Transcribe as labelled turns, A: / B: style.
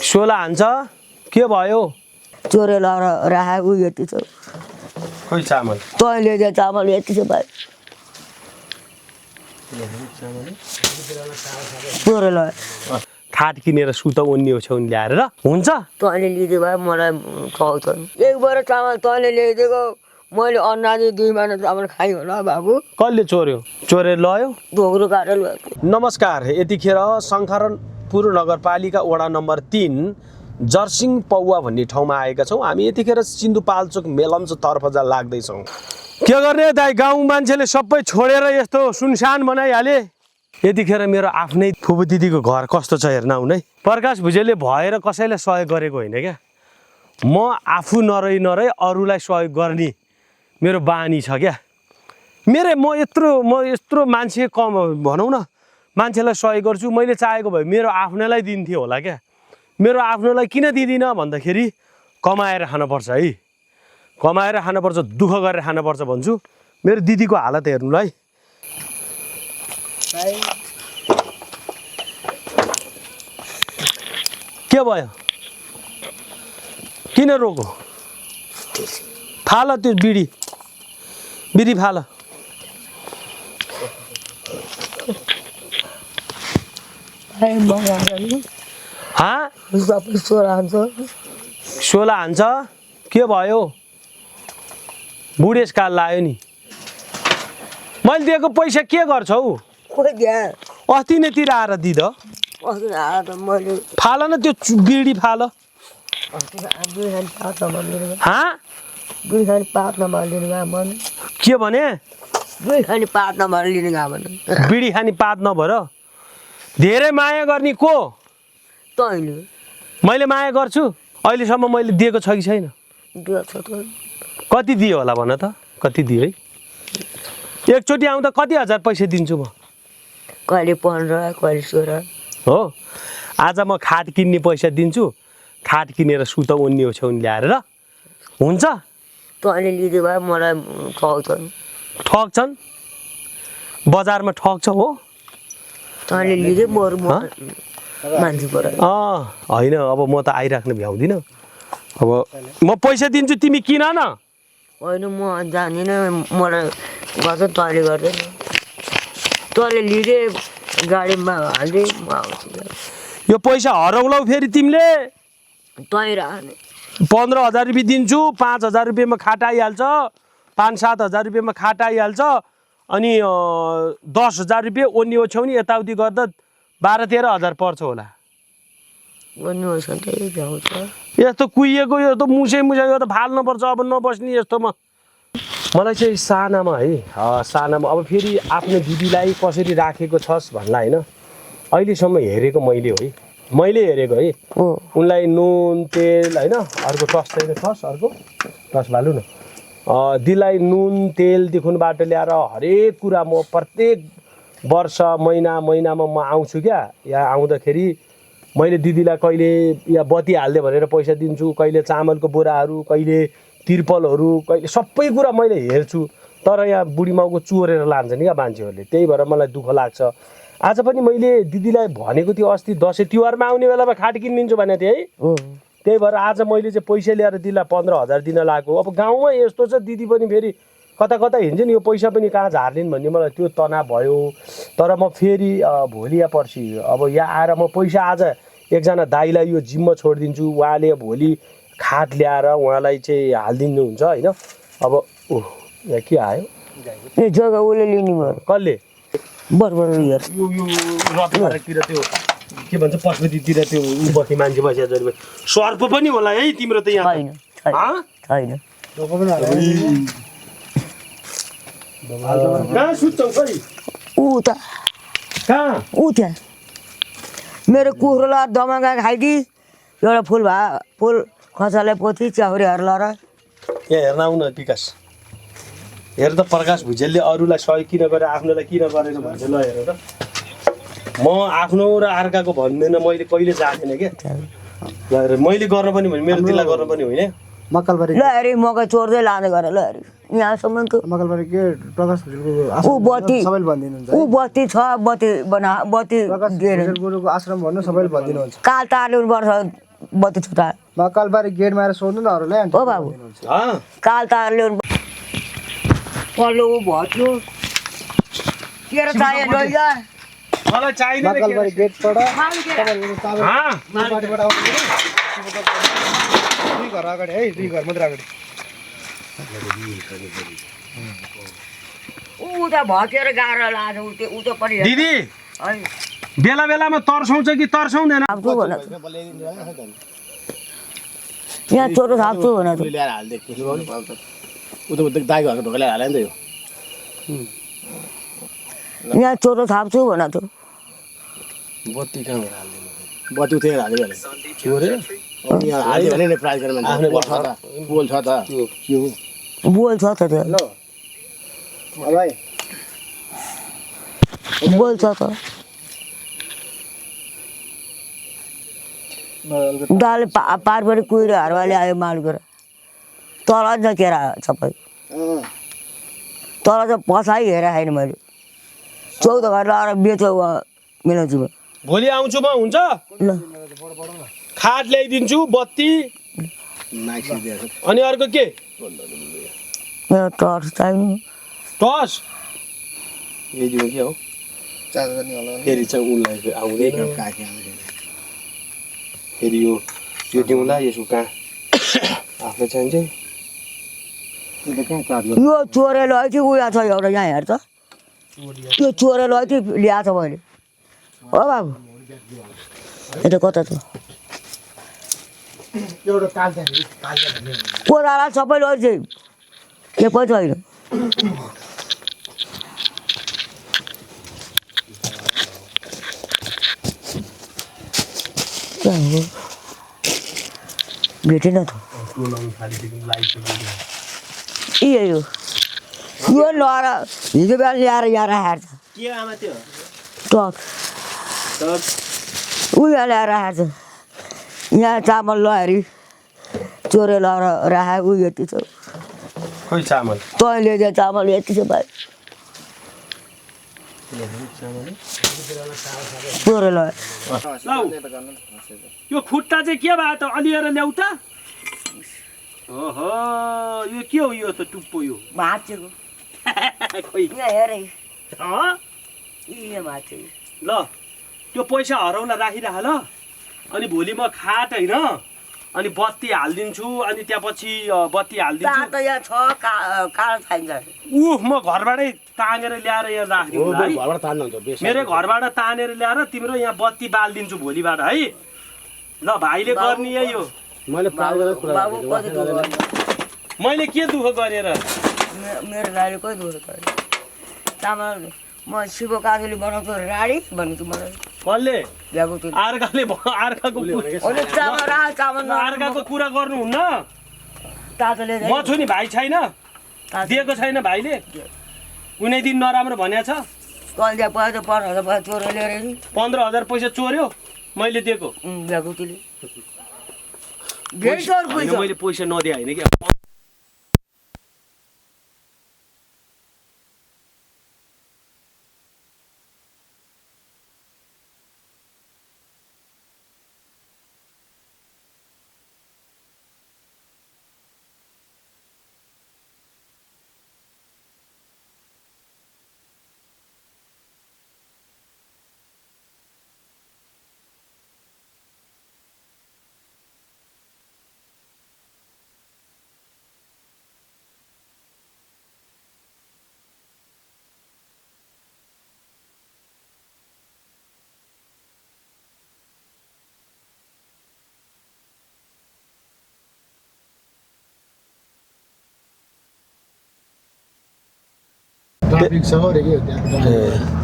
A: सोला हान्छ के भयो
B: चोरे लगाएर राखे उ यति छ
A: खोइ चामल
B: तैँले दिए चामल यति छ भाइ चोरे लगायो
A: खाट किनेर सुत ओन्नी ओछ्याउनी ल्याएर र हुन्छ
B: तैँले लिदियो भए मलाई खाउँछ एक बरा चामल तैँले ल्याइदिएको मैले अन्नाजी 2 महिना चामल खाइ होला बाबु
A: कसले चोर्यो चोरेर लयो
B: ढोग्रो काटेर लग्यो
A: नमस्कार यतिखेर शङ्खरनपुर नगरपालिका वडा नम्बर 3 जर्सिङ पौवा भन्ने ठाउँमा आएका छौँ हामी यतिखेर सिन्धुपाल्चोक मेलम्च तर्फ लाग्दैछौँ के गर्ने दाइ गाउँ मान्छेले सबै छोडेर यस्तो सुनसान बनाइहाले यतिखेर मेरो आफ्नै फुपू दिदीको घर कस्तो छ हेर्न आउन है प्रकाश भुजेलले भएर कसैलाई सहयोग गरेको होइन क्या म आफू नरही अरूलाई सहयोग गर्ने मेरो बानी छ क्या म यत्रो मान्छे कम भनौँ न मान्छेलाई सहयोग गर्छु मैले चाहेको भए मेरो आफ्नैलाई दिन्थ्यो होला क्या मेरो आफ्नोलाई किन दिदिनँ भन्दाखेरि कमाएर खानुपर्छ है कमाएर खानुपर्छ दुःख गरेर खानुपर्छ भन्छु मेरो दिदीको हालत हेर्नुलाई के भयो किन रोको फाल त्यो बिडी फाल सोला हान्छ के भयो बुढेसकाल लाग्यो नि मैले दिएको पैसा के गर्छौ अस्ति नै तिर आएर दिद फाल न त्यो बिडी फाल के भने बिडी खाने पात नभएर धेरै माया गर्ने को
B: तैँले
A: मैले माया गर्छु अहिलेसम्म मैले दिएको छ कि छैन कति दियो होला भन त कति दियो है एकचोटि आउँदा कति हजार पैसा दिन्छु म
B: कहिले 15 कहिले 16
A: हो आज म खाट किन्ने पैसा दिन्छु खाट किनेर सुत ओन्नी ओछ्याउनी ल्याएर र हुन्छ
B: तैँले लिदियो भए मलाई
A: ठग्छन् बजारमा ठग्छ हो
B: तैँले लिदियो बरु मान्छे
A: होइन अब म त आइराख्न भ्याउँदिनँ अब म पैसा दिन्छु तिमी किन न
B: होइन म जान्दिनँ मलाई गर्छ तैँले गर्दैन तैँले लिदे गाडीमा हाल्दे म आउँछु
A: यो पैसा हराउलौ फेरि तिमीले
B: तैँ राख्ने
A: 15,000 रुपियाँ दिन्छु 5,000 रुपियाँमा खाट आइहाल्छ 5-7 हजार रुपियाँमा खाट आइहाल्छ अनि 10,000 रुपियाँ ओन्नी ओछ्याउनी यताउति गर्दा 12-13 हजार पर्छ होला यस्तो कुहिएको यो त मुसे यो त फाल्नुपर्छ अब नबस्ने यस्तोमा मलाई चाहिँ सानामा है सानामा अब फेरि आफ्नो दिदीलाई कसरी राखेको छस् भन्ला होइन अहिलेसम्म हेरेको मैले हेरेको है उनलाई नुन तेल होइन अर्को टस छैन अर्को टस भालु न दिदीलाई नुन तेलदेखिबाट ल्याएर हरेक कुरा म प्रत्येक वर्ष महिनामा म आउँछु क्या यहाँ आउँदाखेरि मैले दिदीलाई कहिले या बत्ती हाल्दे भनेर पैसा दिन्छु कहिले चामलको बोराहरू कहिले तिर्पलहरू कहिले सबै कुरा मैले हेर्छु तर यहाँ बुढीमाउको चोरेर लान्छन् क्या मान्छेहरूले त्यही भएर मलाई दुःख लाग्छ आज पनि मैले दिदीलाई भनेको थिएँ अस्ति दसैँ तिहारमा आउने बेलामा खाट किनिदिन्छु भनेको थिएँ है त्यही भएर आज मैले चाहिँ पैसा ल्याएर दिदीलाई 15,000 दिन लागेको अब गाउँमा यस्तो छ दिदी पनि फेरि कता हिँड्छ नि यो पैसा पनि कहाँ झार्लिन् भन्ने मलाई त्यो तनाव भयो तर म फेरि भोलि या पर्सि अब यहाँ आएर म पैसा आज एकजना दाइलाई यो जिम्मा छोडिदिन्छु उहाँले भोलि खाट ल्याएर उहाँलाई चाहिँ हालिदिनुहुन्छ होइन अब यहाँ के आयो
B: जग्गा उसले लिने भयो
A: कसले
B: बरबरतिर
A: त्यो के भन्छ पशुपतितिर त्यो बस्ने मान्छे बसेको सर्प पनि होला है तिम्रो त यहाँ
B: छैन
A: कहाँ सुत्छौ खै
B: उता
A: कहाँ
B: उता मेरो कुखुरालाई दमागा खाइदि एउटा फुल खसाले पोथी च्याउरीहरू लाएर
A: यहाँ हेर्न आउन विकास हेर त प्रकाश भुजेलले अरूलाई सहयोग किन गरे आफ्नोलाई किन गरेन भन्छ ल हेर त म आफ्नो र अर्काको भन्दैन मैले कहिले जानेन क्या ल हेर मैले गर्न पनि भने मेरो दिदीलाई गर्न पनि होइन
C: मक्कलबारी
B: ल हेरी मकै चोर्दै लाँदै गरेर ल हेरी यहाँसम्मको
C: मक्कलबारी के प्रकाश भुजेलको
B: ऊ बत्ती
C: सबैले भनिदिनुहुन्छ
B: ऊ बत्ती छ बत्ती
C: प्रकाश
B: दिएर
C: भुजेल गुरुको आश्रम भन्नु सबैले भनिदिनुहुन्छ
B: काल तार्नुपर्छ बत्ती छुटा
C: मक्कलबारी गेट मारेर सोध्नु न अरूलाई अनि
B: ओ बाबु
A: अँ
B: काल तार ल्याउनु पल्लो ऊ भयो के र चाहियो लैजा
A: मलाई चाहिँदैन
C: मक्कलबारी गेटबाट
A: अँ
C: पार्टीबाट आउनु दुई घर अगाडि है दुई घर मात्र अगाडि
B: ऊ त भकेर गाह्रो लाग्छ ऊ त पनि
A: दिदी
B: है
A: बेला बेलामा तर्साउँछ कि तर्साउँदैन
B: थाप्छु भन यहाँ चोरो थाप्छु भन त
D: ल्याएर हालिदिएको उता दाइको घरको ढोका ल्याएर हाल्यो नि त यो
B: यहाँ चोरो थाप्छु भन त
D: बत्ती कहाँबाट हालिदिनु बत्ती उठेर हाल्यो भने चोरे यहाँ हाल्यो भने नि प्राइज गरेर मान्छे पोल छ त के हो
B: बोल छ त त्यो
C: ल भाइ
B: बोल छ त दाले पारबाट कुहिरो हारवाले आयो माल गरेर तल छ केरा सबै तल चाहिँ पछाइ हेरेर खाएन मैले 14 घर लगाएर बेच्यो मिलाउँछु म
A: भोलि आउँछु म हुन्छ
B: ल
A: खाट ल्याइदिन्छु बत्ती अनि अर्को के
B: मेरो टर्च चाहियो
A: टस
D: यही दिनु के हो
C: चार्जर नि होला
D: फेरि चाहिँ उनलाई आउँदैन फेरि यो दिउँला यसो कहाँ आफ्नो चाहिन्छ
B: यो चोरे लगेको थियो उयो छ एउटा यहाँ हेर्छ यो चोरे लगेको थियो ल्याएको छ मैले हो बाबु यता कता छ
C: एउटा काल्चा
B: कोदाला सबै लगेको थियो के पनि छैन भेटेन त यो लगाएर हिजो बिहान ल्याएर यहाँ राखेको छ
D: के आमा त्यो
B: टक उयो ल्याएर राखेको छ यहाँ चामल लगेर चोरे लगाएर राखे उयो यति छ
A: खोइ चामल
B: तैँले दिए चामल यति छ भाइ चोरे लगायो
A: यो खुट्टा चाहिँ के भयो त अलिएर ल्याउ त ओहो यो के हो यो त टुप्पो यो
B: भाँचेको
A: खोइ
B: यहाँ हेर
A: अँ?
B: यहाँ भाँचेको
A: ल त्यो पैसा हराउन राखिराख ल अनि भोलि म खाट होइन अनि बत्ती हालिदिन्छु अनि त्यहाँपछि बत्ती हालिदिन्छु
B: त यहाँ छ कालो चाहिन्छ
A: म घरबाटै तानेर ल्याएर यहाँ राखिदिन्छु है
D: घरबाट तान्नुहुन्छ बेस
A: मेरो घरबाट तानेर ल्याएर तिम्रो यहाँ बत्ती बालिदिन्छु भोलिबाट है ल भाइले गर्ने यही हो
D: मैले प्राइज गरेर कुरा
B: बाबु कति दुःख गर्छ
A: मैले के दुःख गरेर
B: मेरो राडी कति दुःख गर्छ चामल म शिव काजुली बनाउँछु राडी भन्छु मलाई
A: कसले
B: ल्याएको त्यो
A: अर्काको
B: अहिले चामल राख चामल
A: अर्काको कुरा गर्नुहुन्न
B: तातोले
A: म छु नि भाइ छैन दिएको छैन भाइले कुनै दिन नराम्रो भनेको छ
B: कहिले पैसा 15,000 पैसा चोरेर ल्याएर नि
A: 15,000 पैसा चोर्यो मैले दिएको
B: ल्याएको त्यसले भेट पैसा
A: मैले पैसा नदिए होइन कि
C: ट्राफिक छ अरे के हो त्यहाँ